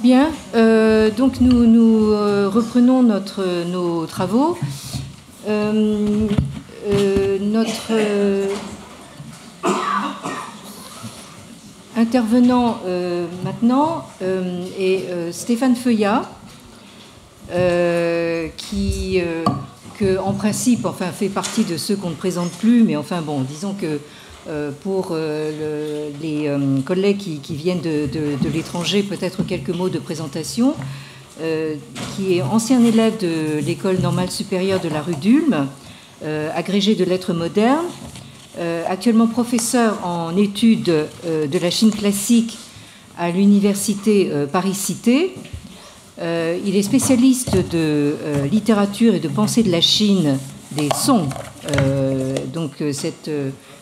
Bien, donc nous reprenons nos travaux. Notre intervenant maintenant est Stéphane Feuillat, qui, en principe, enfin, fait partie de ceux qu'on ne présente plus, mais enfin bon, disons que pour les collègues qui viennent de l'étranger, peut-être quelques mots de présentation, qui est ancien élève de l'École normale supérieure de la rue d'Ulm, agrégé de lettres modernes, actuellement professeur en études de la Chine classique à l'université Paris-Cité. Il est spécialiste de littérature et de pensée de la Chine des Song, donc cette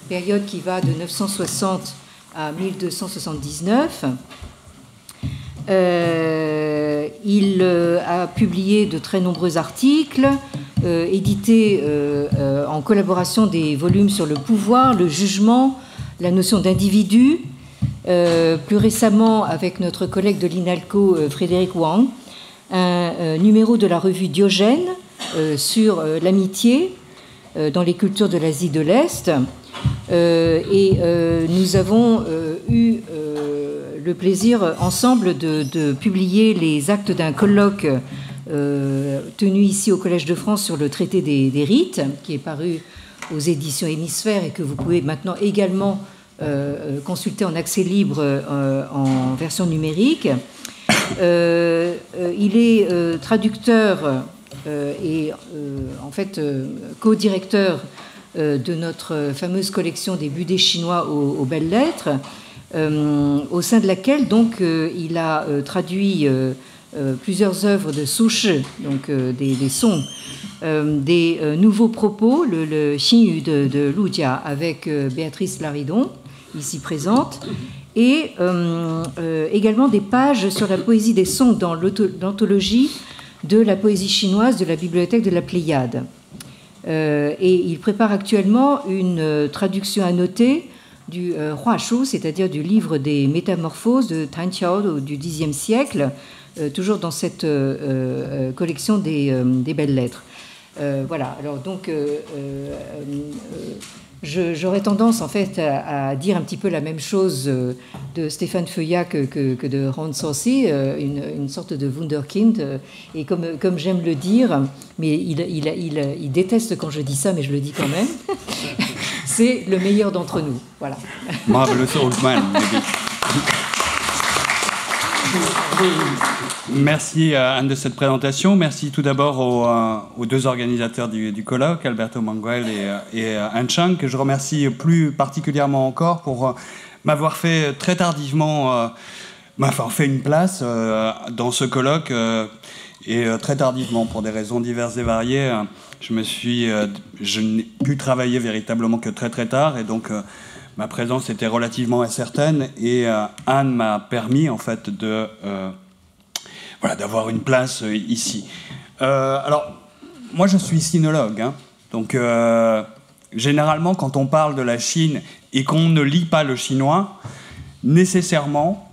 période qui va de 960 à 1279. Il a publié de très nombreux articles, édité en collaboration des volumes sur le pouvoir, le jugement, la notion d'individu, plus récemment avec notre collègue de l'INALCO, Frédéric Wang, un numéro de la revue Diogène sur l'amitié dans les cultures de l'Asie de l'Est. Et nous avons eu le plaisir ensemble de publier les actes d'un colloque tenu ici au Collège de France sur le traité des rites, qui est paru aux éditions Hémisphère et que vous pouvez maintenant également consulter en accès libre en version numérique. Il est traducteur et en fait co-directeur de notre fameuse collection des Budets chinois aux belles lettres, au sein de laquelle donc il a traduit plusieurs œuvres de Su-shi, donc des sons, des nouveaux propos, le Xinyu de Lu Jia avec Béatrice Laridon, ici présente, et également des pages sur la poésie des sons dans l'anthologie de la poésie chinoise de la bibliothèque de la Pléiade. Et il prépare actuellement une traduction annotée du Hua Shu, c'est-à-dire du livre des métamorphoses de Tan Qiao du Xe siècle, toujours dans cette collection des belles lettres. Voilà, alors donc j'aurais tendance en fait à dire un petit peu la même chose de Stéphane Feuillat que de Ron Sorcy, une sorte de wunderkind, et comme j'aime le dire, mais il déteste quand je dis ça, mais je le dis quand même, c'est le meilleur d'entre nous, voilà. Marvelous old man. Merci Anne de cette présentation. Merci tout d'abord aux deux organisateurs du colloque, Alberto Manguel et Anne Chang, que je remercie plus particulièrement encore pour m'avoir fait très tardivement fait une place dans ce colloque et très tardivement pour des raisons diverses et variées. Je n'ai pu travailler véritablement que très très tard et donc ma présence était relativement incertaine et Anne m'a permis en fait d'avoir une place ici. Alors, moi je suis sinologue, hein, donc généralement quand on parle de la Chine et qu'on ne lit pas le chinois, nécessairement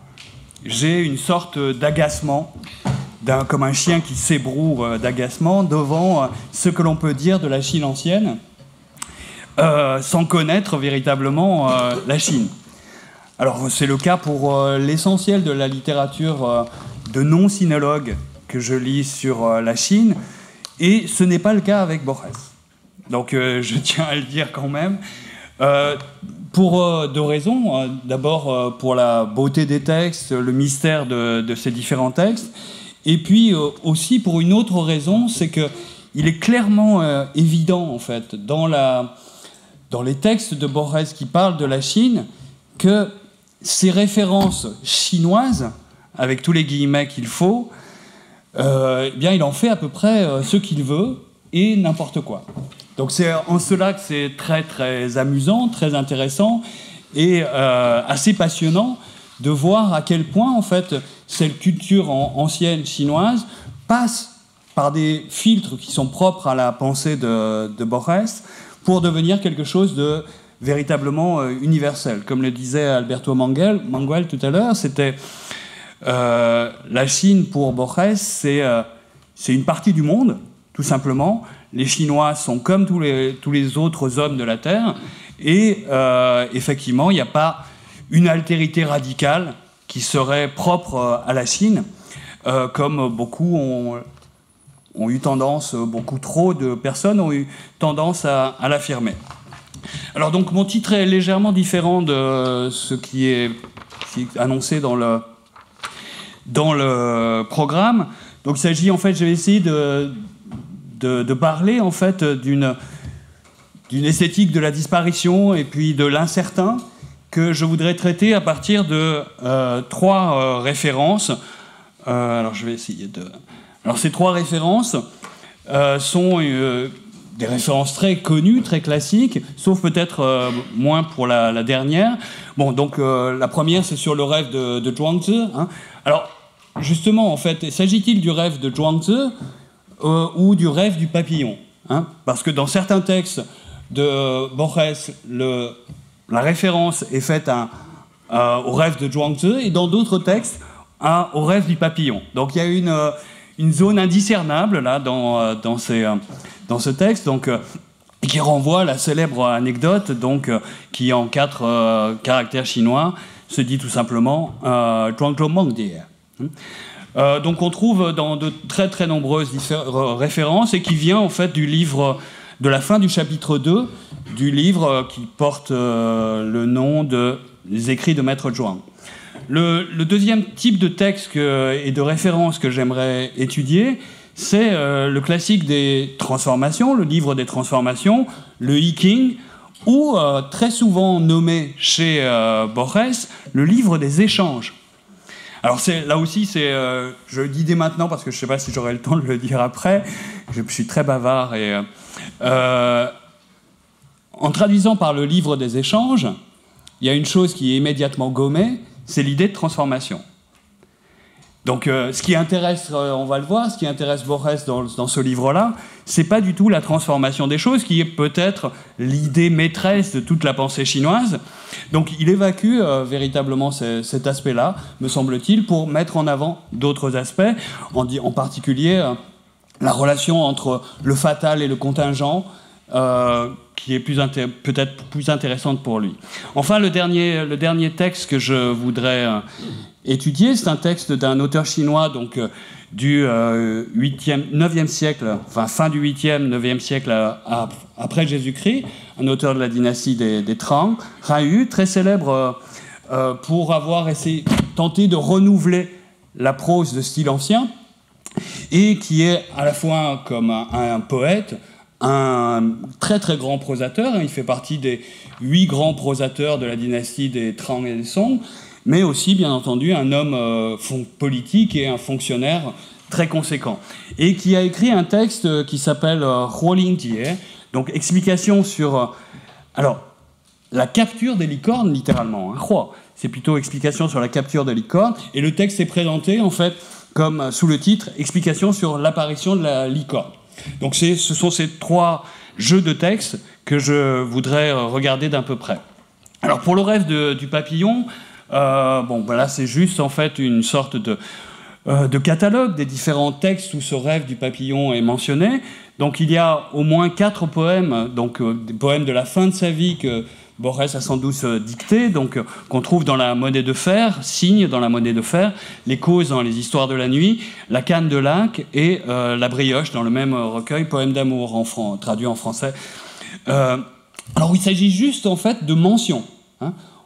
j'ai une sorte d'agacement, comme un chien qui s'ébroue d'agacement devant ce que l'on peut dire de la Chine ancienne, sans connaître véritablement la Chine. Alors c'est le cas pour l'essentiel de la littérature de non-sinologues que je lis sur la Chine, et ce n'est pas le cas avec Borges. Donc je tiens à le dire quand même, pour deux raisons. D'abord pour la beauté des textes, le mystère de ces différents textes, et puis aussi pour une autre raison, c'est qu'il est clairement évident en fait dans les textes de Borges qui parlent de la Chine que ces références chinoises, avec tous les guillemets qu'il faut, eh bien, il en fait à peu près ce qu'il veut et n'importe quoi. Donc c'est en cela que c'est très très amusant, très intéressant et assez passionnant de voir à quel point en fait cette culture ancienne chinoise passe par des filtres qui sont propres à la pensée de Borges pour devenir quelque chose de véritablement universel. Comme le disait Alberto Manguel tout à l'heure, c'était La Chine, pour Borges, c'est une partie du monde, tout simplement. Les Chinois sont comme tous les autres hommes de la Terre, et effectivement, il n'y a pas une altérité radicale qui serait propre à la Chine, comme beaucoup ont eu tendance, beaucoup trop de personnes ont eu tendance à l'affirmer. Alors donc mon titre est légèrement différent de ce qui est annoncé dans le programme. Donc il s'agit en fait, je vais essayer de parler en fait d'une esthétique de la disparition et puis de l'incertain que je voudrais traiter à partir de 3 références. Alors je vais essayer de... Alors ces 3 références sont des références très connues, très classiques, sauf peut-être moins pour la dernière. Bon, donc la première, c'est sur le rêve de Zhuangzi. Hein. Alors, justement, en fait, s'agit-il du rêve de Zhuangzi ou du rêve du papillon, hein? Parce que dans certains textes de Borges, la référence est faite au rêve de Zhuangzi, et dans d'autres textes, au rêve du papillon. Donc il y a une zone indiscernable là dans ce texte, donc qui renvoie à la célèbre anecdote, donc qui en 4 caractères chinois se dit tout simplement Zhuangzi Mengdi. Donc on trouve dans de très très nombreuses références, et qui vient en fait du livre de la fin du chapitre 2 du livre qui porte le nom des écrits de Maître Zhuang. Le deuxième type de texte et de référence que j'aimerais étudier, c'est le classique des transformations, le livre des transformations, le I Ching, ou très souvent nommé chez Borges, le livre des échanges. Alors là aussi, je le dis dès maintenant parce que je ne sais pas si j'aurai le temps de le dire après. Je suis très bavard. Et en traduisant par le livre des échanges, il y a une chose qui est immédiatement gommée, c'est l'idée de transformation. Donc ce qui intéresse, on va le voir, ce qui intéresse Borges dans ce livre-là, c'est pas du tout la transformation des choses, qui est peut-être l'idée maîtresse de toute la pensée chinoise. Donc il évacue véritablement cet aspect-là, me semble-t-il, pour mettre en avant d'autres aspects, en particulier la relation entre le fatal et le contingent, qui est peut-être plus intéressante pour lui. Enfin, le dernier texte que je voudrais étudier, c'est un texte d'un auteur chinois, donc du 9e siècle, enfin fin du 8e, 9e siècle après Jésus-Christ, un auteur de la dynastie des Tang, Han Yu, très célèbre pour avoir tenté de renouveler la prose de style ancien, et qui est à la fois comme un poète, un très très grand prosateur. Il fait partie des 8 grands prosateurs de la dynastie des Tang et des Song, mais aussi bien entendu un homme politique et un fonctionnaire très conséquent, et qui a écrit un texte qui s'appelle Huolingji, donc explication sur la capture des licornes, littéralement. C'est plutôt explication sur la capture des licornes, et le texte est présenté en fait comme sous le titre explication sur l'apparition de la licorne. Donc ce sont ces 3 jeux de textes que je voudrais regarder d'un peu près. Alors pour le rêve du papillon, là c'est juste en fait une sorte de catalogue des différents textes où ce rêve du papillon est mentionné. Donc il y a au moins 4 poèmes, donc des poèmes de la fin de sa vie que Borges a sans doute dicté, donc qu'on trouve dans la Monnaie de fer, Signe dans la Monnaie de fer, Les causes dans les histoires de la nuit, La canne de lac et La brioche dans le même recueil, Poèmes d'amour traduit en français. Alors il s'agit juste en fait de mentions.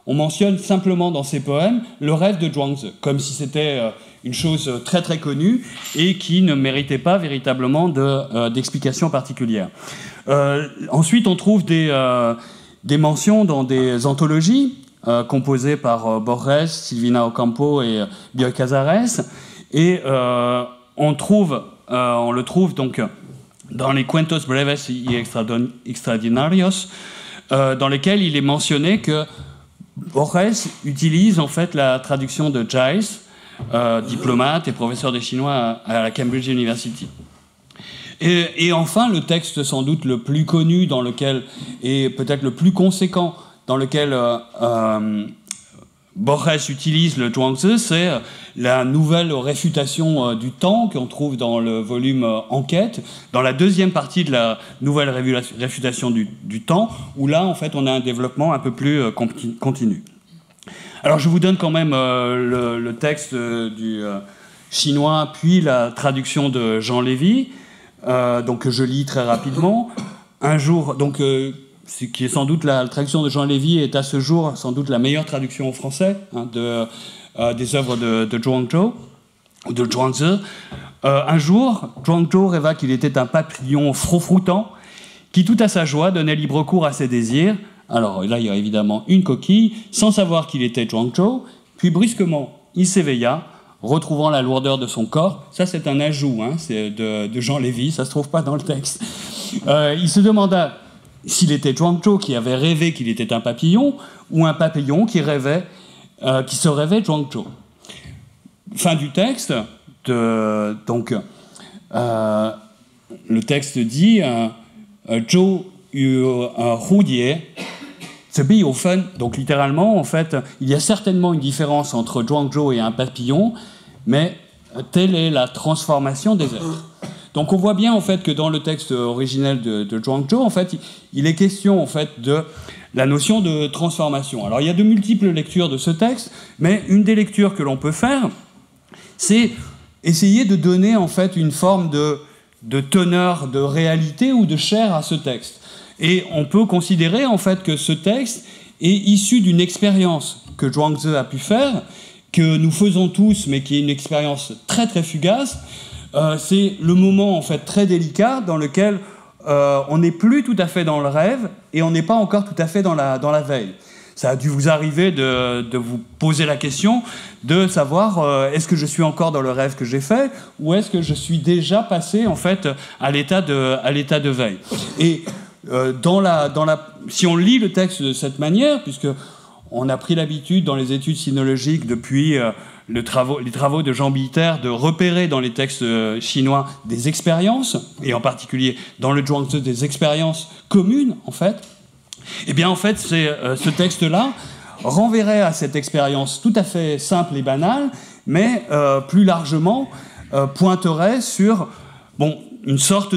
On mentionne simplement dans ces poèmes le rêve de Zhuangzi, comme si c'était une chose très très connue et qui ne méritait pas véritablement d'explication particulière. Ensuite, on trouve des mentions dans des anthologies composées par Borges, Silvina Ocampo et Bioy Casares, et on le trouve donc dans les Cuentos breves y extraordinarios, dans lesquels il est mentionné que Borges utilise en fait la traduction de Giles, diplomate et professeur de chinois à la Cambridge University. Et enfin, le texte sans doute le plus connu et peut-être le plus conséquent dans lequel Borges utilise le Zhuangzi, c'est la nouvelle réfutation du temps qu'on trouve dans le volume Enquête, dans la deuxième partie de la nouvelle réfutation du temps, où là, en fait, on a un développement un peu plus continu. Alors, je vous donne quand même le texte du chinois, puis la traduction de Jean Lévy, donc que je lis très rapidement. Un jour, donc... ce qui est sans doute la traduction de Jean Lévy est à ce jour sans doute la meilleure traduction au français des œuvres de Zhuangzhou ou de Zhuangzi. Un jour, Zhuangzhou rêva qu'il était un papillon froufroutant qui, tout à sa joie, donnait libre cours à ses désirs. Alors là, il y a évidemment une coquille, sans savoir qu'il était Zhuangzhou. Puis brusquement, il s'éveilla, retrouvant la lourdeur de son corps. Ça, c'est un ajout, c'est de Jean Lévy, ça ne se trouve pas dans le texte. Il se demanda s'il était Zhuangzhou qui avait rêvé qu'il était un papillon, ou un papillon qui se rêvait Zhuangzhou. Fin du texte. Donc, le texte dit Zhou yu hu ye, zebi au fun. Donc, littéralement, en fait, il y a certainement une différence entre Zhuangzhou et un papillon, mais telle est la transformation des êtres. Donc on voit bien en fait que dans le texte originel de Zhuangzhou, en fait, il est question en fait de la notion de transformation. Alors il y a de multiples lectures de ce texte, mais une des lectures que l'on peut faire, c'est essayer de donner en fait une forme de teneur, de réalité ou de chair à ce texte. Et on peut considérer en fait que ce texte est issu d'une expérience que Zhuangzi a pu faire, que nous faisons tous, mais qui est une expérience très très fugace. C'est le moment en fait très délicat dans lequel on n'est plus tout à fait dans le rêve et on n'est pas encore tout à fait dans la veille. Ça a dû vous arriver de vous poser la question de savoir est-ce que je suis encore dans le rêve que j'ai fait ou est-ce que je suis déjà passé en fait à l'état de veille. Et si on lit le texte de cette manière, puisque on a pris l'habitude dans les études sinologiques depuis les travaux de Jean Bitter de repérer dans les textes chinois des expériences, et en particulier dans le Zhuangzi des expériences communes, en fait, eh bien, en fait, ce texte-là renverrait à cette expérience tout à fait simple et banale, mais plus largement pointerait sur une sorte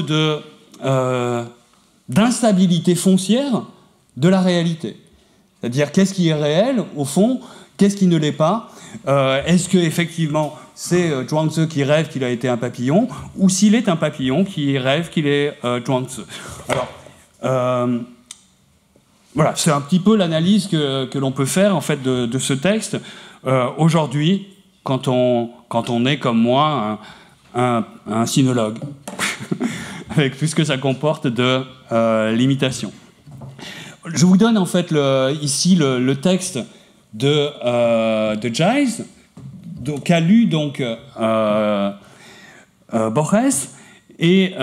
d'instabilité foncière de la réalité. C'est-à-dire, qu'est-ce qui est réel, au fond, qu'est-ce qui ne l'est pas ? Est-ce qu'effectivement, c'est Zhuangzi qui rêve qu'il a été un papillon, ou s'il est un papillon qui rêve qu'il est Zhuangzi ? Alors, voilà, c'est un petit peu l'analyse que l'on peut faire, en fait, de ce texte, aujourd'hui, quand on est, comme moi, un sinologue, avec tout ce que ça comporte de limitation. Je vous donne en fait ici le texte de Giles, qu'a lu donc Borges. Et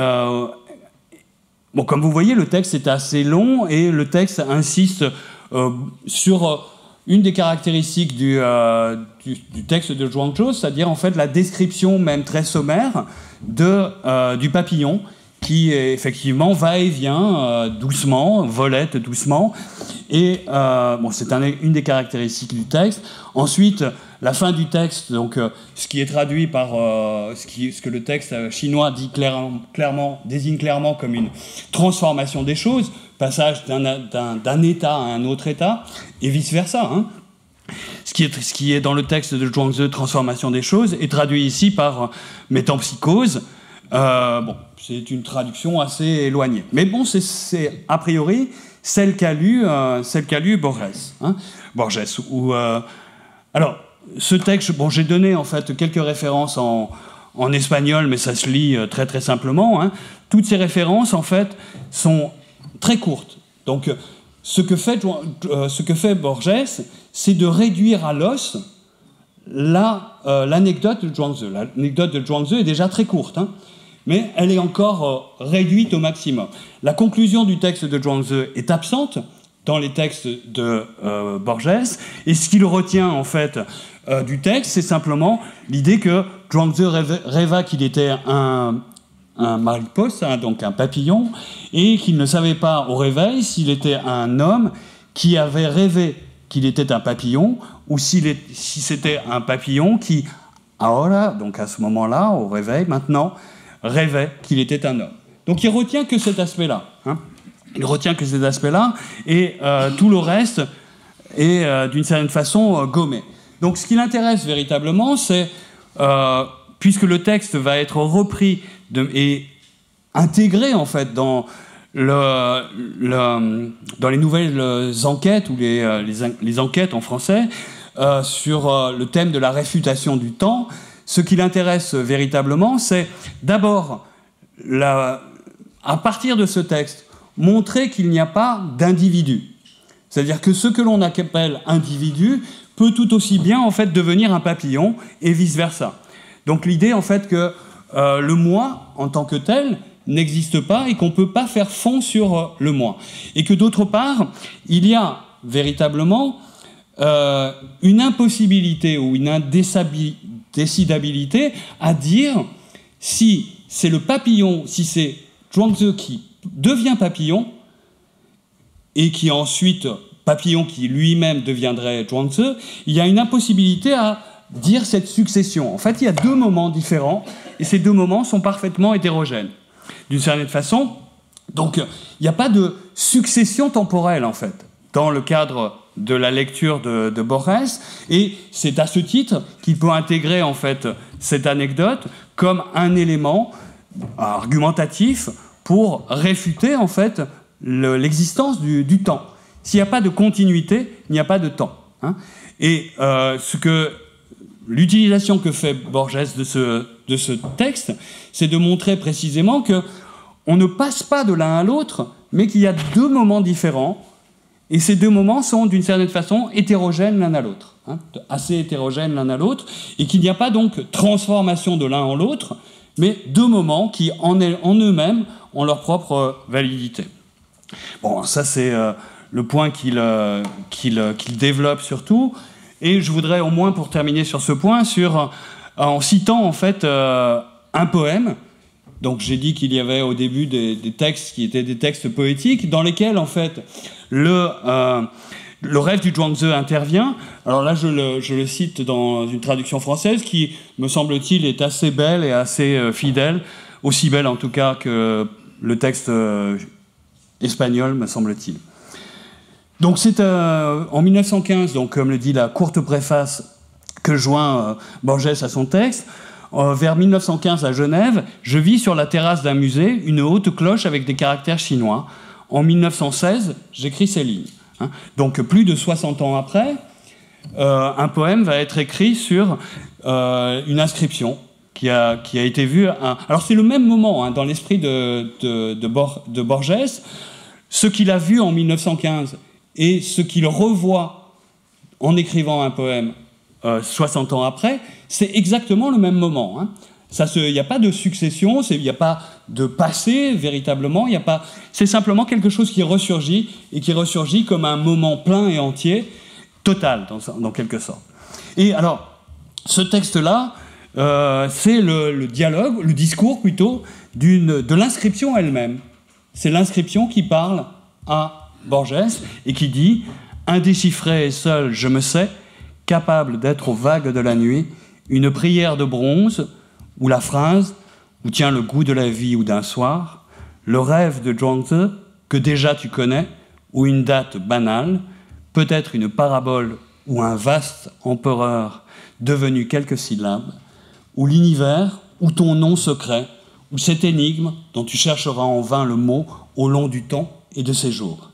comme vous voyez, le texte est assez long et le texte insiste sur une des caractéristiques du texte de Zhuangzhou, c'est-à-dire en fait la description même très sommaire du papillon, qui effectivement va et vient doucement, volette doucement. Et c'est une des caractéristiques du texte. Ensuite, la fin du texte, donc ce qui est traduit par ce que le texte chinois dit désigne clairement comme une transformation des choses, passage d'un état à un autre état, et vice-versa. Ce qui est dans le texte de Zhuangzi, transformation des choses, est traduit ici par métempsychose. C'est une traduction assez éloignée. Mais c'est a priori celle qu'a lu Borges. Borges. Alors, ce texte, j'ai donné en fait quelques références en espagnol, mais ça se lit très très simplement. Toutes ces références en fait sont très courtes. Donc, ce que fait Borges, c'est de réduire à l'os l'anecdote de Zhuangzi. L'anecdote de Zhuangzi est déjà très courte, mais elle est encore réduite au maximum. La conclusion du texte de Zhuangzi est absente dans les textes de Borges, et ce qu'il retient en fait du texte, c'est simplement l'idée que Zhuangzi rêva qu'il était un mariposa, donc un papillon, et qu'il ne savait pas au réveil s'il était un homme qui avait rêvé qu'il était un papillon, ou si c'était un papillon qui, ahora, donc à ce moment-là, au réveil, maintenant, rêvait qu'il était un homme. Donc il retient que cet aspect-là. Hein. Il retient que cet aspect-là, et tout le reste est, d'une certaine façon, gommé. Donc ce qui l'intéresse véritablement, c'est, puisque le texte va être repris et intégré, en fait, dans les nouvelles enquêtes, ou les enquêtes en français, sur le thème de la réfutation du temps, ce qui l'intéresse véritablement, c'est d'abord, à partir de ce texte, montrer qu'il n'y a pas d'individu. C'est-à-dire que ce que l'on appelle individu peut tout aussi bien, en fait, devenir un papillon, et vice-versa. Donc l'idée, en fait, que le moi, en tant que tel, n'existe pas, et qu'on ne peut pas faire fond sur le moi. Et que, d'autre part, il y a véritablement une impossibilité ou une indécidabilité à dire si c'est le papillon, si c'est Zhuangzi qui devient papillon, et qui ensuite, papillon qui lui-même deviendrait Zhuangzi, il y a une impossibilité à dire cette succession. En fait, il y a deux moments différents, et ces deux moments sont parfaitement hétérogènes, d'une certaine façon. Donc, il n'y a pas de succession temporelle, en fait, dans le cadre de la lecture de Borges, et c'est à ce titre qu'il peut intégrer, en fait, cette anecdote comme un élément argumentatif pour réfuter, en fait, l'existence du temps. S'il n'y a pas de continuité, il n'y a pas de temps. Hein. Et l'utilisation que fait Borges de ce texte, c'est de montrer précisément qu'on ne passe pas de l'un à l'autre, mais qu'il y a deux moments différents, et ces deux moments sont d'une certaine façon hétérogènes l'un à l'autre, hein, assez hétérogènes l'un à l'autre, et qu'il n'y a pas donc transformation de l'un en l'autre, mais deux moments qui en eux-mêmes ont leur propre validité. Bon, ça c'est le point qu'il développe surtout, et je voudrais au moins, pour terminer sur ce point, en citant en fait un poème. Donc j'ai dit qu'il y avait au début des textes qui étaient des textes poétiques, dans lesquels en fait le rêve du Zhuangzi intervient. Alors là, je le cite dans une traduction française qui, me semble-t-il, est assez belle et assez fidèle, aussi belle en tout cas que le texte espagnol, me semble-t-il. Donc c'est en 1915, donc comme le dit la courte préface que joint Borges à son texte, vers 1915 à Genève, je vis sur la terrasse d'un musée une haute cloche avec des caractères chinois. En 1916, j'écris ces lignes. Hein. Donc plus de 60 ans après, un poème va être écrit sur une inscription qui a été vue. Alors c'est le même moment, hein, dans l'esprit de Borges, ce qu'il a vu en 1915 et ce qu'il revoit en écrivant un poème 60 ans après, c'est exactement le même moment. Hein. Il n'y a pas de succession, il n'y a pas de passé véritablement, c'est simplement quelque chose qui ressurgit, et qui ressurgit comme un moment plein et entier, total dans quelque sorte. Et alors, ce texte-là, c'est le dialogue, le discours plutôt, de l'inscription elle-même. C'est l'inscription qui parle à Borges et qui dit « Indéchiffré et seul, je me sais, capable d'être aux vagues de la nuit, une prière de bronze, ou la phrase, où tient le goût de la vie ou d'un soir, le rêve de Zhuangzi, que déjà tu connais, ou une date banale, peut-être une parabole ou un vaste empereur devenu quelques syllabes, ou l'univers, ou ton nom secret, ou cette énigme dont tu chercheras en vain le mot au long du temps et de ces jours.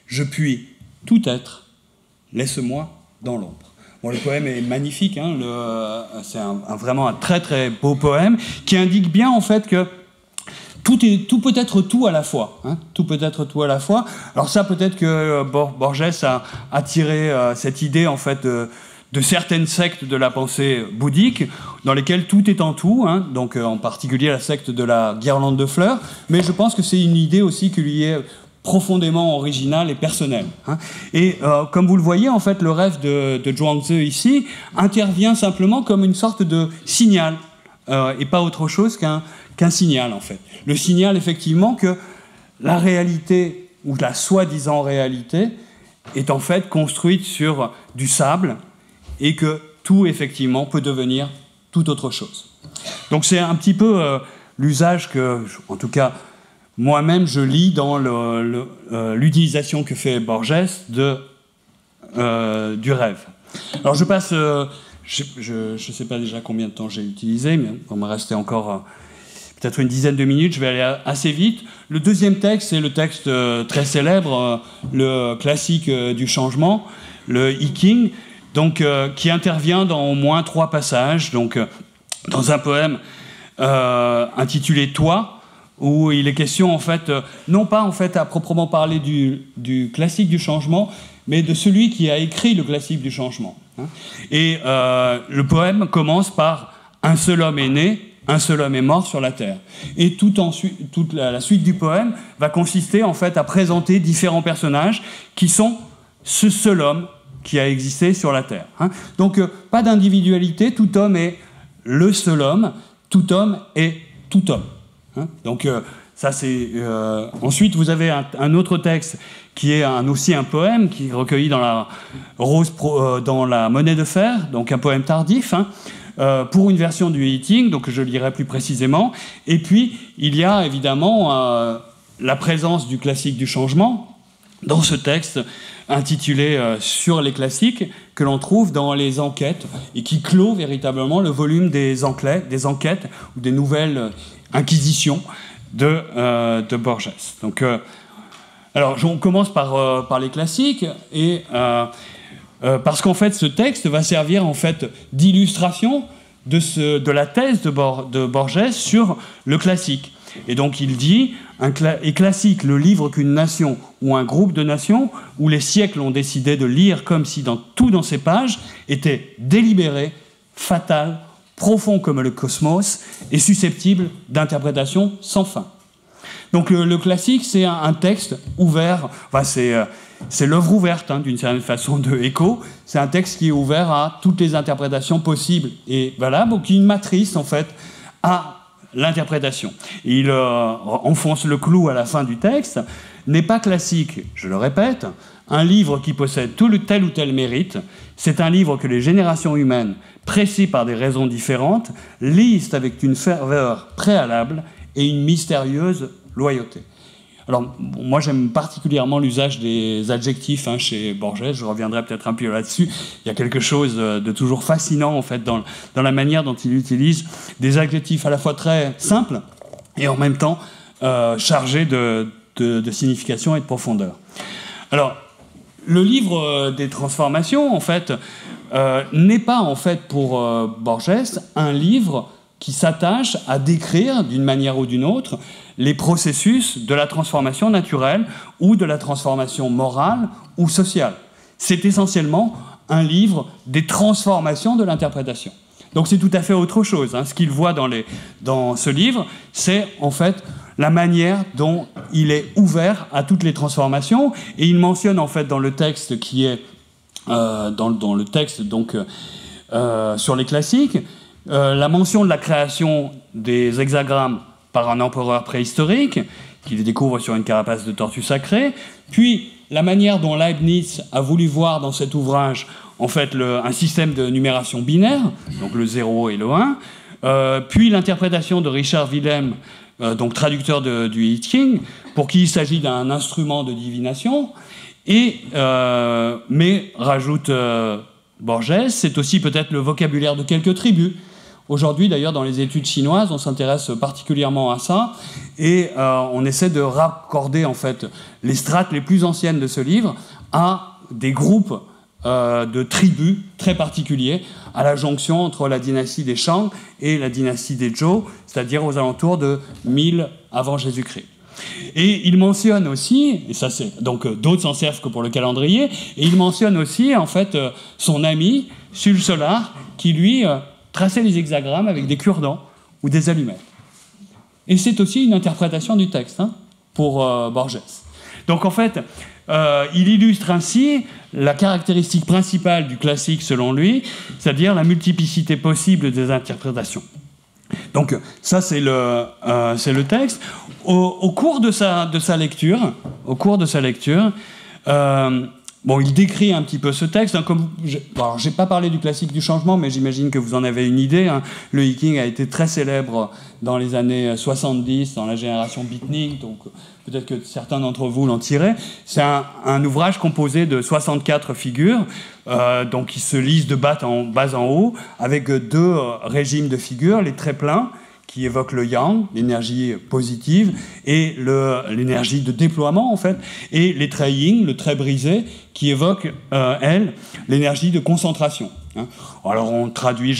Je puis tout être, laisse-moi dans l'ombre. » Bon, le poème est magnifique, hein, c'est vraiment un très très beau poème qui indique bien en fait que tout peut être tout à la fois. Hein, tout peut être tout à la fois. Alors ça, peut-être que Borges a tiré cette idée en fait de certaines sectes de la pensée bouddhique dans lesquelles tout est en tout, hein, donc en particulier la secte de la guirlande de fleurs, mais je pense que c'est une idée aussi qui lui est profondément original et personnel. Hein. Et comme vous le voyez, en fait, le rêve de Zhuangzi ici intervient simplement comme une sorte de signal, et pas autre chose qu'un signal, en fait. Le signal, effectivement, que la réalité, ou la soi-disant réalité, est en fait construite sur du sable et que tout, effectivement, peut devenir tout autre chose. Donc c'est un petit peu l'usage que, en tout cas, moi-même, je lis dans l'utilisation que fait Borges du rêve. Alors je passe, je ne sais pas déjà combien de temps j'ai utilisé, mais il me restait encore peut-être une dizaine de minutes, je vais aller assez vite. Le deuxième texte, c'est le texte très célèbre, le classique du changement, le I Ching, donc, qui intervient dans au moins 3 passages, donc, dans un poème intitulé « Toi », où il est question, en fait, non pas en fait, à proprement parler du classique du changement, mais de celui qui a écrit le classique du changement. Et le poème commence par « Un seul homme est né », un seul homme est mort sur la terre. Et toute la suite du poème va consister en fait à présenter différents personnages qui sont ce seul homme qui a existé sur la terre. Donc pas d'individualité, tout homme est le seul homme, tout homme est tout homme. Donc ça c'est... Ensuite vous avez un autre texte qui est aussi un poème qui est recueilli dans dans la Monnaie de fer, donc un poème tardif, pour une version du I Ching, donc je lirai plus précisément. Et puis, il y a évidemment la présence du classique du changement dans ce texte intitulé Sur les classiques, que l'on trouve dans les enquêtes et qui clôt véritablement le volume des enquêtes ou des nouvelles inquisitions de Borges. Donc, alors, on commence par les classiques et... parce qu'en fait, ce texte va servir en fait d'illustration de la thèse de Borges sur le classique. Et donc il dit est classique le livre qu'une nation ou un groupe de nations, où les siècles ont décidé de lire comme si tout dans ces pages était délibéré, fatal, profond comme le cosmos et susceptible d'interprétation sans fin. Donc le classique, c'est un texte ouvert, enfin, c'est l'œuvre ouverte, d'une certaine façon, de Eco. C'est un texte qui est ouvert à toutes les interprétations possibles et valables, ou qui est une matrice, en fait, à l'interprétation. Il enfonce le clou à la fin du texte. N'est pas classique, je le répète, un livre qui possède tel ou tel mérite. C'est un livre que les générations humaines, pressées par des raisons différentes, lisent avec une ferveur préalable et une mystérieuse loyauté. Alors, moi, j'aime particulièrement l'usage des adjectifs chez Borges. Je reviendrai peut-être un peu là-dessus. Il y a quelque chose de toujours fascinant, en fait, dans la manière dont il utilise des adjectifs à la fois très simples et en même temps chargés de signification et de profondeur. Alors, le livre des transformations, en fait, n'est pas, en fait, pour Borges, un livre qui s'attache à décrire, d'une manière ou d'une autre, les processus de la transformation naturelle ou de la transformation morale ou sociale. C'est essentiellement un livre des transformations de l'interprétation. Donc c'est tout à fait autre chose. Ce qu'il voit dans ce livre, c'est en fait la manière dont il est ouvert à toutes les transformations. Et il mentionne en fait dans le texte qui est dans le texte donc sur les classiques, la mention de la création des hexagrammes par un empereur préhistorique, qui les découvre sur une carapace de tortue sacrée, puis la manière dont Leibniz a voulu voir dans cet ouvrage en fait un système de numération binaire, donc le 0 et le 1, puis l'interprétation de Richard Willem, donc traducteur du I Ching, pour qui il s'agit d'un instrument de divination, mais rajoute Borges, c'est aussi peut-être le vocabulaire de quelques tribus. Aujourd'hui, d'ailleurs, dans les études chinoises, on s'intéresse particulièrement à ça et on essaie de raccorder en fait les strates les plus anciennes de ce livre à des groupes de tribus très particuliers, à la jonction entre la dynastie des Shang et la dynastie des Zhou, c'est-à-dire aux alentours de 1000 avant Jésus-Christ. Et il mentionne aussi, et ça c'est donc d'autres s'en servent que pour le calendrier, et il mentionne aussi en fait son ami Sul Solar qui lui traçait les hexagrammes avec des cure-dents ou des allumettes. Et c'est aussi une interprétation du texte pour Borges. Donc en fait, il illustre ainsi la caractéristique principale du classique selon lui, c'est-à-dire la multiplicité possible des interprétations. Donc ça c'est le texte. Au cours de sa lecture, Bon, il décrit un petit peu ce texte. Hein, alors, j'ai pas parlé du classique du changement, mais j'imagine que vous en avez une idée. Hein. Le hiking a été très célèbre dans les années 70, dans la génération beatnik, donc peut-être que certains d'entre vous l'ont tiré. C'est un ouvrage composé de 64 figures, donc qui se lisent de bas en haut, avec deux régimes de figures, les traits pleins, qui évoque le yang, l'énergie positive, et l'énergie de déploiement, en fait, et les traits yin, le trait brisé, qui évoque, elle, l'énergie de concentration. Hein. Alors, on traduit,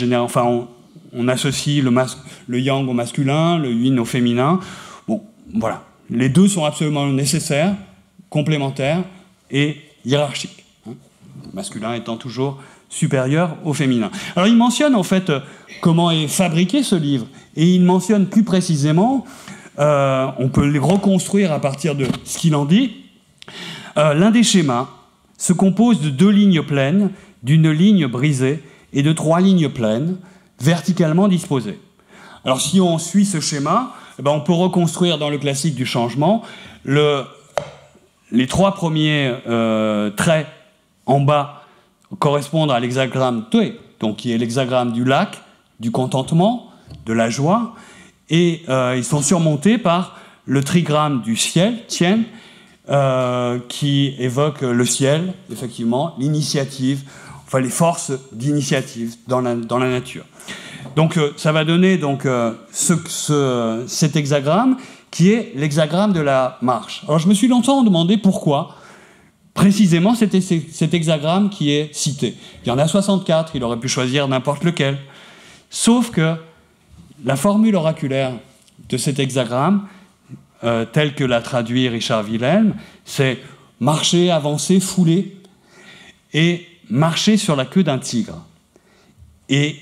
on associe le yang au masculin, le yin au féminin. Bon, voilà. Les deux sont absolument nécessaires, complémentaires et hiérarchiques. Hein. Le masculin étant toujours supérieur au féminin. Alors, il mentionne, en fait, comment est fabriqué ce livre. Et il mentionne plus précisément, on peut les reconstruire à partir de ce qu'il en dit, l'un des schémas se compose de 2 lignes pleines, d'une ligne brisée et de 3 lignes pleines, verticalement disposées. Alors si on suit ce schéma, on peut reconstruire dans le classique du changement les 3 premiers traits en bas correspondent à l'hexagramme Tué, donc qui est l'hexagramme du lac, du contentement, de la joie, et ils sont surmontés par le trigramme du ciel, Tien, qui évoque le ciel, effectivement, l'initiative, enfin les forces d'initiative dans la nature. Donc ça va donner donc, cet hexagramme qui est l'hexagramme de la marche. Alors je me suis longtemps demandé pourquoi précisément c'était cet hexagramme qui est cité. Il y en a 64, il aurait pu choisir n'importe lequel. Sauf que la formule oraculaire de cet hexagramme, telle que l'a traduit Richard Wilhelm, c'est marcher, avancer, fouler, et marcher sur la queue d'un tigre. Et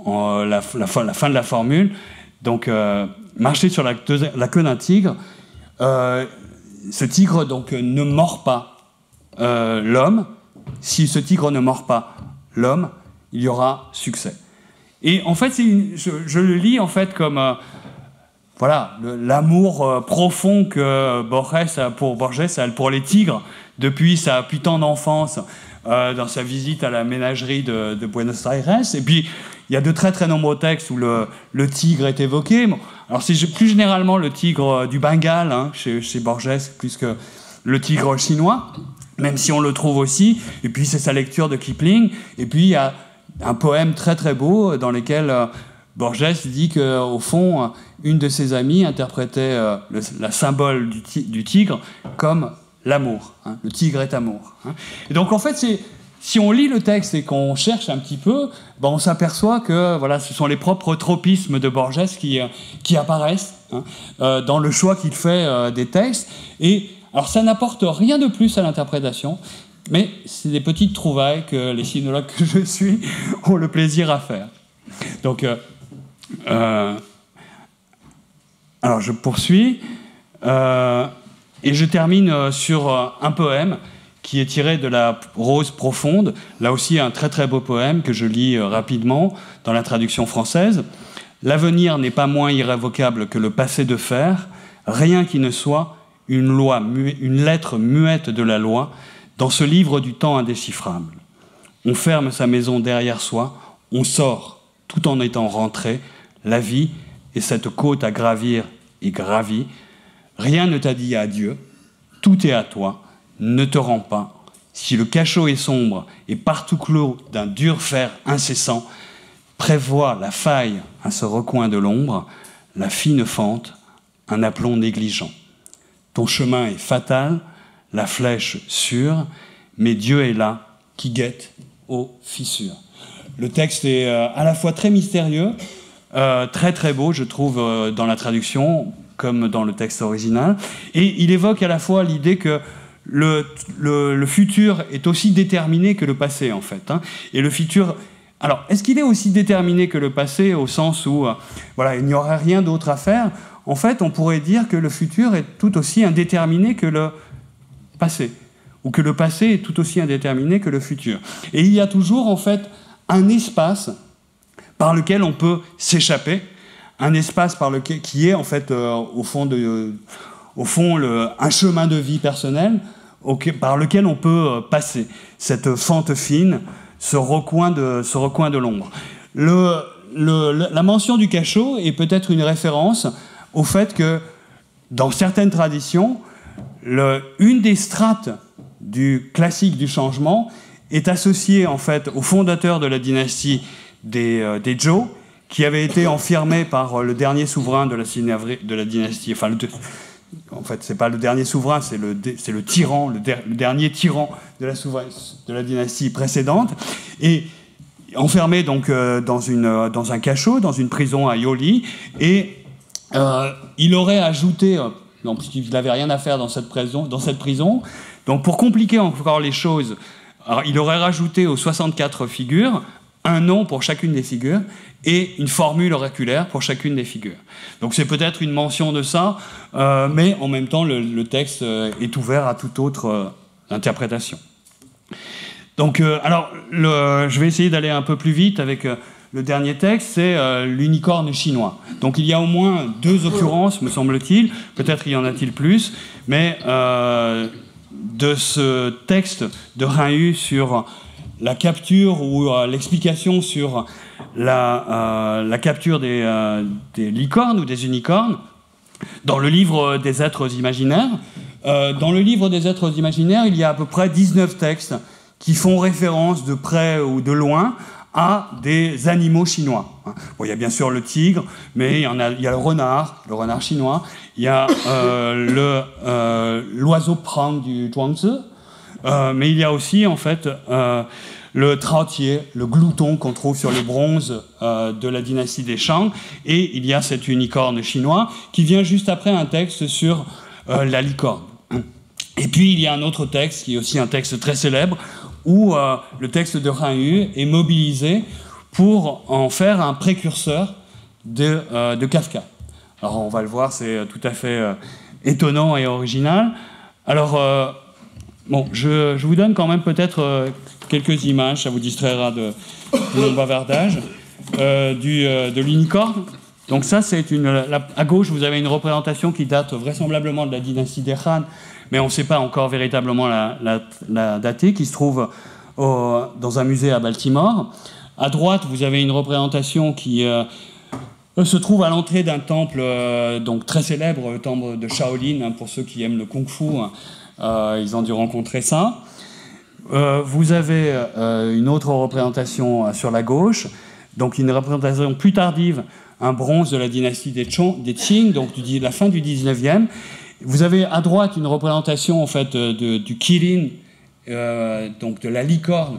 la fin de la formule, donc marcher sur la queue d'un tigre, ce tigre donc ne mord pas l'homme. Si ce tigre ne mord pas l'homme, il y aura succès. Et en fait, je le lis en fait comme l'amour profond que Borges a pour les tigres depuis sa putain d'enfance, dans sa visite à la ménagerie de Buenos Aires. Et puis, il y a de très très nombreux textes où le tigre est évoqué. Bon, alors c'est plus généralement le tigre du Bengale, hein, chez Borges, plus que le tigre chinois, même si on le trouve aussi. Et puis, c'est sa lecture de Kipling. Et puis, il y a un poème très très beau dans lequel Borges dit qu'au fond, une de ses amies interprétait la symbole du tigre comme l'amour. Hein. Le tigre est amour. Hein. Et donc en fait, si on lit le texte et qu'on cherche un petit peu, on s'aperçoit que ce sont les propres tropismes de Borges qui apparaissent dans le choix qu'il fait des textes. Et alors ça n'apporte rien de plus à l'interprétation, mais c'est des petites trouvailles que les sinologues que je suis ont le plaisir à faire. Donc, alors je poursuis, et je termine sur un poème qui est tiré de la Rose profonde, là aussi un très très beau poème que je lis rapidement dans la traduction française. « L'avenir n'est pas moins irrévocable que le passé de fer, rien qui ne soit une lettre muette de la loi, dans ce livre du temps indéchiffrable. On ferme sa maison derrière soi, on sort tout en étant rentré, la vie est cette côte à gravir et gravie. Rien ne t'a dit adieu, tout est à toi, ne te rends pas. Si le cachot est sombre et partout clos d'un dur fer incessant, prévois la faille à ce recoin de l'ombre, la fine fente, un aplomb négligent. Ton chemin est fatal, la flèche sûre, mais Dieu est là, qui guette aux fissures. » Le texte est à la fois très mystérieux, très très beau, je trouve, dans la traduction, comme dans le texte original, et il évoque à la fois l'idée que le futur est aussi déterminé que le passé, en fait. Hein. Et le futur... Alors, est-ce qu'il est aussi déterminé que le passé, au sens où il n'y aurait rien d'autre à faire ? En fait, on pourrait dire que le futur est tout aussi indéterminé que le passé, ou que le passé est tout aussi indéterminé que le futur. Et il y a toujours, en fait, un espace par lequel on peut s'échapper, un espace qui est, en fait, au fond, un chemin de vie personnel, par lequel on peut passer, cette fente fine, ce recoin de l'ombre. La mention du cachot est peut-être une référence au fait que, dans certaines traditions, une des strates du classique du changement est associée en fait au fondateur de la dynastie des Zhou, qui avait été enfermé par le dernier souverain de la dynastie. Enfin, en fait, c'est pas le dernier souverain, c'est le tyran, le dernier tyran de la dynastie précédente, et enfermé donc dans un cachot, dans une prison à Yoli, et il aurait ajouté, non, puisqu'il n'avait rien à faire dans cette prison, donc pour compliquer encore les choses, alors, il aurait rajouté aux 64 figures un nom pour chacune des figures et une formule oraculaire pour chacune des figures. Donc c'est peut-être une mention de ça, mais en même temps le texte est ouvert à toute autre interprétation. Donc alors je vais essayer d'aller un peu plus vite avec le dernier texte, c'est l'unicorne chinois. Donc il y a au moins 2 occurrences, me semble-t-il, peut-être y en a-t-il plus, mais de ce texte de Rinhu sur la capture ou l'explication sur la capture des licornes ou des unicornes dans le livre des êtres imaginaires. Dans le livre des êtres imaginaires, il y a à peu près 19 textes qui font référence de près ou de loin à des animaux chinois. Bon, il y a bien sûr le tigre, mais il y a le renard chinois, il y a l'oiseau prang du Zhuangzi, mais il y a aussi en fait le trautier, le glouton qu'on trouve sur les bronzes de la dynastie des Shang, et il y a cet unicorne chinois qui vient juste après un texte sur la licorne. Et puis il y a un autre texte qui est aussi un texte très célèbre où le texte de Rinhu est mobilisé pour en faire un précurseur de Kafka. Alors on va le voir, c'est tout à fait étonnant et original. Alors bon, je vous donne quand même peut-être quelques images, ça vous distraira de mon bavardage, de l'unicorne. Donc ça, c'est à gauche, vous avez une représentation qui date vraisemblablement de la dynastie des Han, mais on ne sait pas encore véritablement la dater, qui se trouve dans un musée à Baltimore. À droite, vous avez une représentation qui se trouve à l'entrée d'un temple donc très célèbre, le temple de Shaolin, pour ceux qui aiment le kung-fu, ils ont dû rencontrer ça. Vous avez une autre représentation sur la gauche, donc une représentation plus tardive, un bronze de la dynastie des Qing, donc de la fin du 19e. Vous avez à droite une représentation en fait du kirin, donc de la licorne,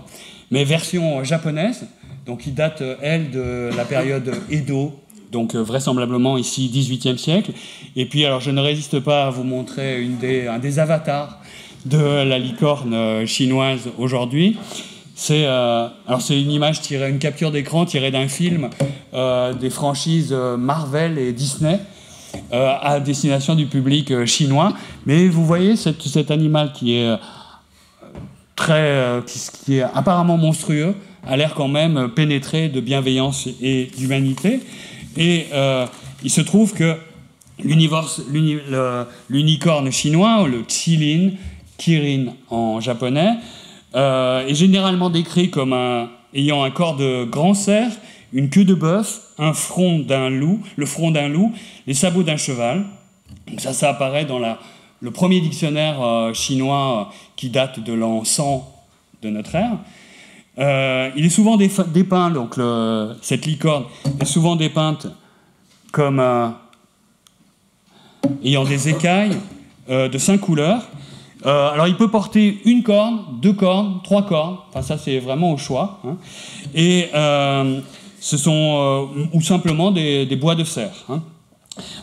mais version japonaise, donc qui date, elle, de la période Edo, donc vraisemblablement ici 18e siècle. Et puis, alors je ne résiste pas à vous montrer un des avatars de la licorne chinoise aujourd'hui. C'est une capture d'écran tirée d'un film des franchises Marvel et Disney à destination du public chinois. Mais vous voyez cet animal qui est qui est apparemment monstrueux, a l'air quand même pénétré de bienveillance et d'humanité. Et il se trouve que l'unicorne chinois, le qilin, kirin en japonais, est généralement décrit comme ayant un corps de grand cerf, une queue de bœuf, le front d'un loup, les sabots d'un cheval. Donc ça apparaît dans le premier dictionnaire chinois qui date de l'an 100 de notre ère. Il est souvent dépeint, donc cette licorne est souvent dépeinte comme ayant des écailles de 5 couleurs. Alors il peut porter 1 corne, 2 cornes, 3 cornes, enfin ça c'est vraiment au choix, hein. Et ce sont ou simplement des bois de cerf, hein.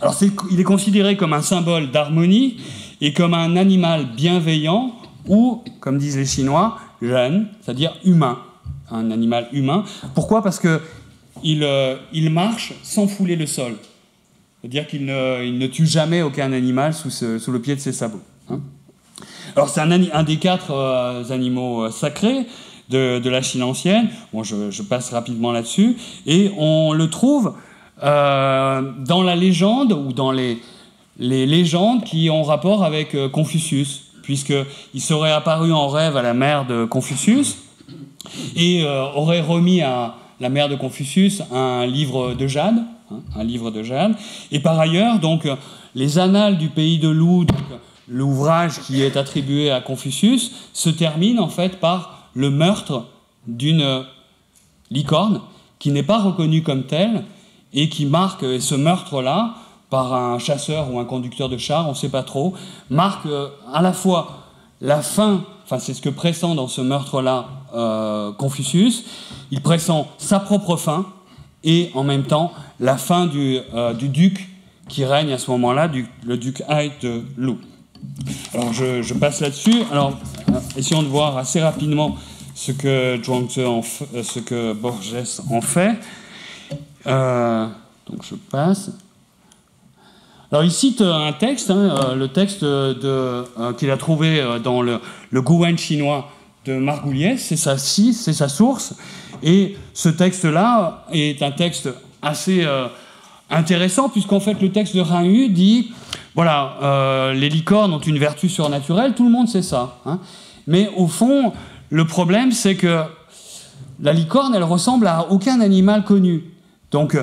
Alors il est considéré comme un symbole d'harmonie et comme un animal bienveillant ou, comme disent les Chinois, ren, c'est-à-dire humain, un animal humain. Pourquoi ? Parce qu'il marche sans fouler le sol, c'est-à-dire qu'il ne tue jamais aucun animal sous le pied de ses sabots, hein. Alors c'est un des 4 animaux sacrés de la Chine ancienne. Bon, je passe rapidement là-dessus. Et on le trouve dans la légende ou dans les légendes qui ont rapport avec Confucius. puisqu'il serait apparu en rêve à la mère de Confucius et aurait remis à la mère de Confucius un livre de jade, et par ailleurs, donc, les Annales du pays de Lou, donc, l'ouvrage qui est attribué à Confucius, se termine en fait par le meurtre d'une licorne qui n'est pas reconnue comme telle et qui marque ce meurtre-là par un chasseur ou un conducteur de char, on ne sait pas trop, marque à la fois la fin, enfin c'est ce que pressent dans ce meurtre-là Confucius, il pressent sa propre fin et en même temps la fin du duc qui règne à ce moment-là, le duc Hai de Lou. Alors je passe là-dessus. Alors essayons de voir assez rapidement ce que Borges en fait. Donc je passe. Alors il cite un texte, le texte qu'il a trouvé dans le Guwen chinois de Margoulies, c'est sa source. Et ce texte-là est un texte assez intéressant, puisqu'en fait le texte de Rinhu dit, voilà, les licornes ont une vertu surnaturelle, tout le monde sait ça. Mais au fond, le problème c'est que la licorne, elle ressemble à aucun animal connu. Donc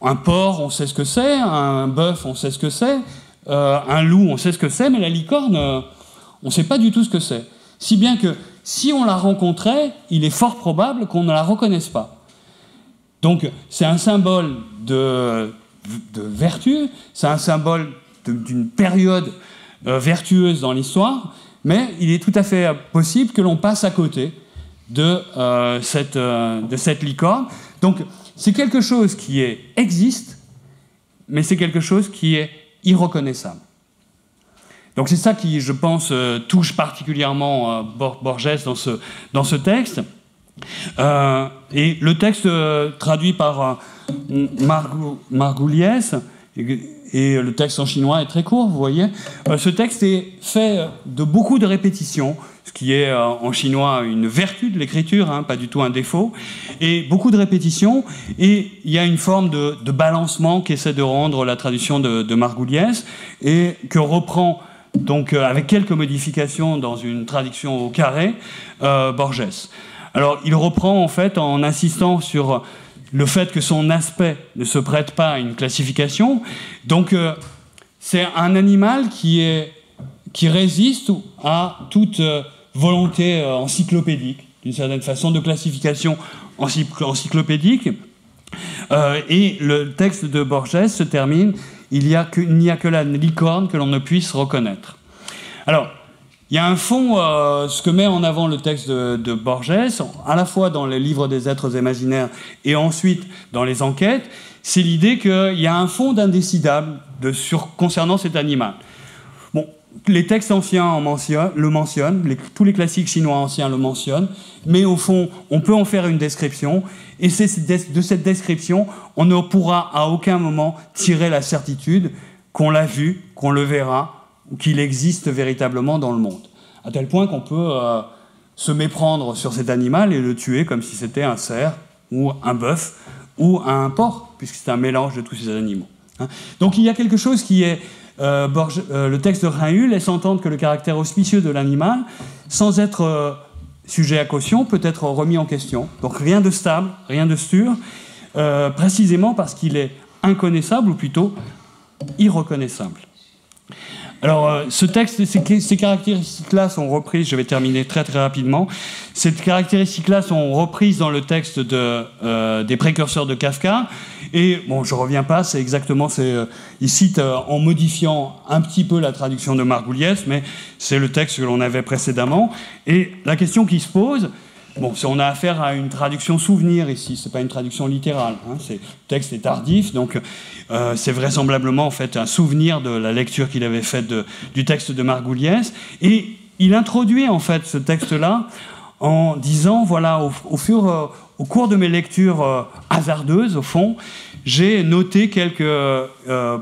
un porc, on sait ce que c'est, un bœuf, on sait ce que c'est, un loup, on sait ce que c'est, mais la licorne, on ne sait pas du tout ce que c'est. Si bien que si on la rencontrait, il est fort probable qu'on ne la reconnaisse pas. Donc c'est un symbole de vertu, c'est un symbole d'une période vertueuse dans l'histoire, mais il est tout à fait possible que l'on passe à côté de cette licorne. Donc c'est quelque chose qui existe, mais c'est quelque chose qui est irreconnaissable. Donc c'est ça qui, je pense, touche particulièrement Borges dans ce texte. Et le texte traduit par Margoulies, et le texte en chinois est très court, vous voyez. Ce texte est fait de beaucoup de répétitions, ce qui est en chinois une vertu de l'écriture, pas du tout un défaut, et beaucoup de répétitions, et il y a une forme de balancement qu'essaie de rendre la traduction de Margoulies, et que reprend donc avec quelques modifications dans une traduction au carré, Borges. Alors il reprend en fait en insistant sur le fait que son aspect ne se prête pas à une classification. Donc c'est un animal qui résiste à toute volonté encyclopédique, d'une certaine façon, de classification encyclopédique. Et le texte de Borges se termine « Il n'y a que la licorne que l'on ne puisse reconnaître ». Alors, il y a un fond, ce que met en avant le texte de Borges, à la fois dans les livres des êtres imaginaires et ensuite dans les enquêtes, c'est l'idée qu'il y a un fond d'indécidable concernant cet animal. Bon, les textes anciens le mentionnent, tous les classiques chinois anciens le mentionnent, mais au fond, on peut en faire une description, et de cette description, on ne pourra à aucun moment tirer la certitude qu'on l'a vu, qu'on le verra, ou qu'il existe véritablement dans le monde. À tel point qu'on peut se méprendre sur cet animal et le tuer comme si c'était un cerf, ou un bœuf, ou un porc, puisque c'est un mélange de tous ces animaux. Donc il y a quelque chose qui est... le texte de Rinhu laisse entendre que le caractère auspicieux de l'animal, sans être sujet à caution, peut être remis en question. Donc rien de stable, rien de sûr, précisément parce qu'il est inconnaissable, ou plutôt irreconnaissable. Alors, ce texte, ces caractéristiques-là sont reprises, je vais terminer très très rapidement, ces caractéristiques-là sont reprises dans le texte des précurseurs de Kafka, et bon, je ne reviens pas, c'est exactement, il cite en modifiant un petit peu la traduction de Margoulies, mais c'est le texte que l'on avait précédemment, et la question qui se pose, bon, on a affaire à une traduction souvenir ici, c'est pas une traduction littérale. Le texte est tardif, donc c'est vraisemblablement en fait un souvenir de la lecture qu'il avait faite du texte de Margoulies. Et il introduit en fait ce texte-là en disant voilà, au cours de mes lectures hasardeuses, au fond, j'ai noté quelques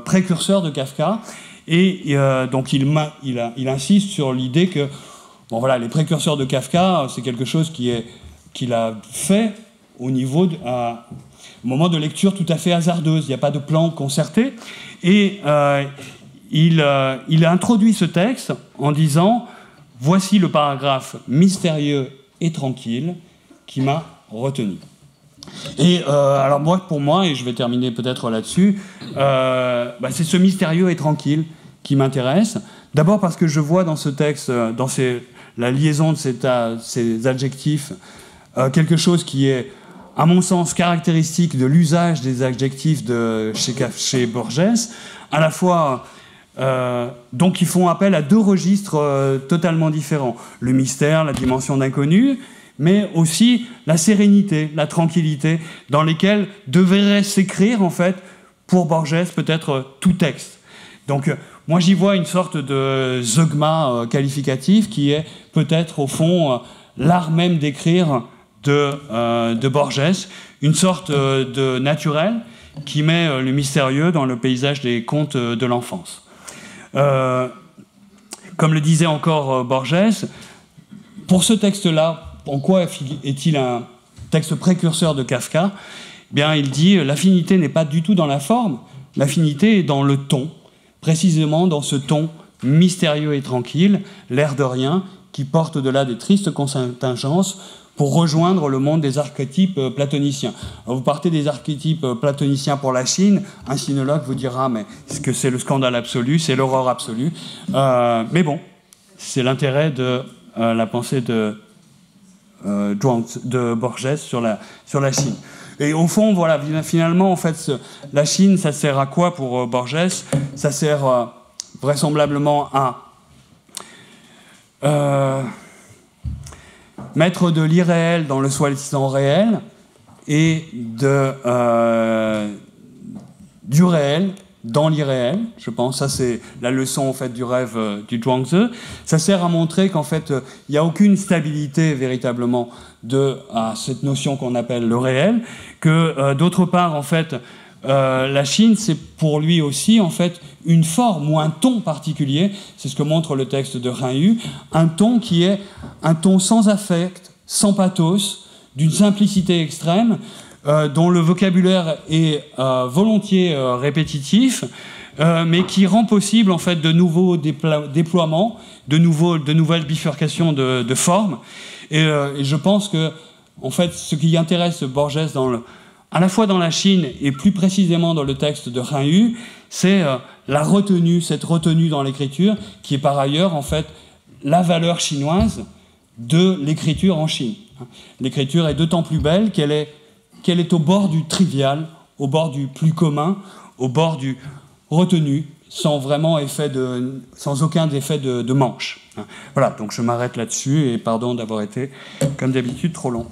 précurseurs de Kafka, et donc il insiste sur l'idée que bon, voilà, les précurseurs de Kafka, c'est quelque chose qu'il a fait au moment de lecture tout à fait hasardeuse. Il n'y a pas de plan concerté. Et il a introduit ce texte en disant voici le paragraphe mystérieux et tranquille qui m'a retenu. Et alors pour moi, et je vais terminer peut-être là-dessus, c'est ce mystérieux et tranquille qui m'intéresse. D'abord parce que je vois dans ce texte, la liaison de ces adjectifs, quelque chose qui est, à mon sens, caractéristique de l'usage des adjectifs chez Borges, à la fois, donc ils font appel à deux registres totalement différents. Le mystère, la dimension d'inconnu, mais aussi la sérénité, la tranquillité, dans lesquelles devrait s'écrire, en fait, pour Borges, peut-être tout texte. Donc, moi, j'y vois une sorte de zeugma qualificatif qui est peut-être, au fond, l'art même d'écrire de Borges, une sorte de naturel qui met le mystérieux dans le paysage des contes de l'enfance. Comme le disait encore Borges, pour ce texte-là, en quoi est-il un texte précurseur de Kafka ? Bien, il dit « L'affinité n'est pas du tout dans la forme, l'affinité est dans le ton, précisément dans ce ton mystérieux et tranquille, l'air de rien, qui porte au-delà des tristes contingences pour rejoindre le monde des archétypes platoniciens. » Alors, vous partez des archétypes platoniciens pour la Chine, un sinologue vous dira « Mais est-ce que c'est le scandale absolu, c'est l'horreur absolue ?» Mais bon, c'est l'intérêt de la pensée de Borges sur la Chine. Et au fond, voilà, finalement, en fait, la Chine, ça sert à quoi pour Borges ? Ça sert vraisemblablement à mettre de l'irréel dans le soi-disant réel et du réel dans l'irréel, je pense. Ça, c'est la leçon en fait, du rêve du Zhuangzi. Ça sert à montrer qu'en fait, il n'y a aucune stabilité véritablement à cette notion qu'on appelle le réel, que d'autre part, en fait, la Chine, c'est pour lui aussi, en fait, une forme ou un ton particulier. C'est ce que montre le texte de Ren Yu, un ton qui est un ton sans affect, sans pathos, d'une simplicité extrême, dont le vocabulaire est volontiers répétitif, mais qui rend possible en fait de nouveaux déploiements, de nouvelles bifurcations de formes. Et je pense que en fait, ce qui intéresse Borges à la fois dans la Chine et plus précisément dans le texte de Ren Yu, c'est cette retenue dans l'écriture, qui est par ailleurs en fait la valeur chinoise de l'écriture en Chine. L'écriture est d'autant plus belle qu'elle est au bord du trivial, au bord du plus commun, au bord du retenu, sans aucun effet de manche. Voilà, donc je m'arrête là-dessus et pardon d'avoir été, comme d'habitude, trop long.